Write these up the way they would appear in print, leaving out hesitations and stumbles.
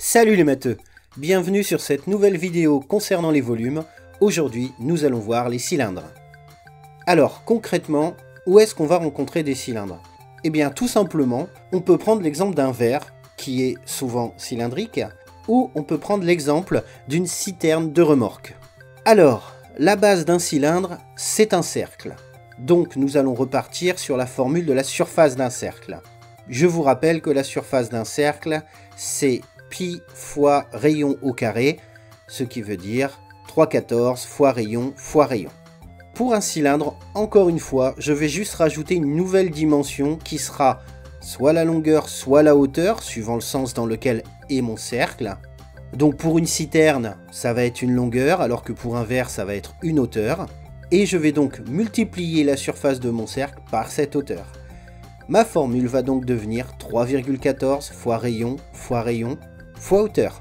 Salut les matheux, bienvenue sur cette nouvelle vidéo concernant les volumes. Aujourd'hui, nous allons voir les cylindres. Alors, concrètement, où est-ce qu'on va rencontrer des cylindres? Eh bien, tout simplement, on peut prendre l'exemple d'un verre, qui est souvent cylindrique, ou on peut prendre l'exemple d'une citerne de remorque. Alors, la base d'un cylindre, c'est un cercle. Donc, nous allons repartir sur la formule de la surface d'un cercle. Je vous rappelle que la surface d'un cercle, c'est pi fois rayon au carré, ce qui veut dire 3/14 fois rayon. Pour un cylindre, encore une fois, je vais juste rajouter une nouvelle dimension qui sera soit la longueur, soit la hauteur, suivant le sens dans lequel est mon cercle. Donc pour une citerne, ça va être une longueur, alors que pour un verre, ça va être une hauteur. Et je vais donc multiplier la surface de mon cercle par cette hauteur. Ma formule va donc devenir 3,14 fois rayon fois hauteur.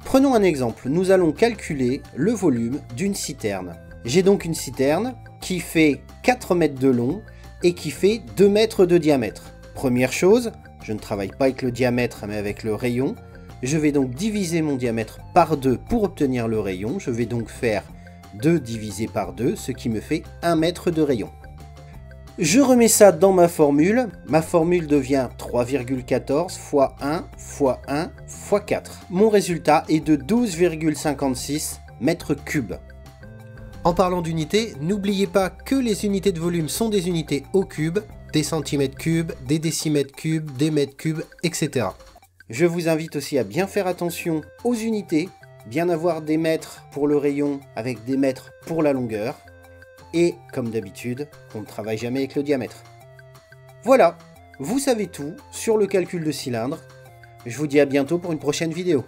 Prenons un exemple, nous allons calculer le volume d'une citerne. J'ai donc une citerne qui fait 4 mètres de long et qui fait 2 mètres de diamètre. Première chose, je ne travaille pas avec le diamètre mais avec le rayon. Je vais donc diviser mon diamètre par 2 pour obtenir le rayon. Je vais donc faire 2 divisé par 2, ce qui me fait 1 mètre de rayon. Je remets ça dans ma formule devient 3,14 fois 1 fois 1 fois 4. Mon résultat est de 12,56 mètres cubes. En parlant d'unités, n'oubliez pas que les unités de volume sont des unités au cube, des centimètres cubes, des décimètres cubes, des mètres cubes, etc. Je vous invite aussi à bien faire attention aux unités, bien avoir des mètres pour le rayon avec des mètres pour la longueur. Et, comme d'habitude, on ne travaille jamais avec le diamètre. Voilà, vous savez tout sur le calcul de cylindre. Je vous dis à bientôt pour une prochaine vidéo.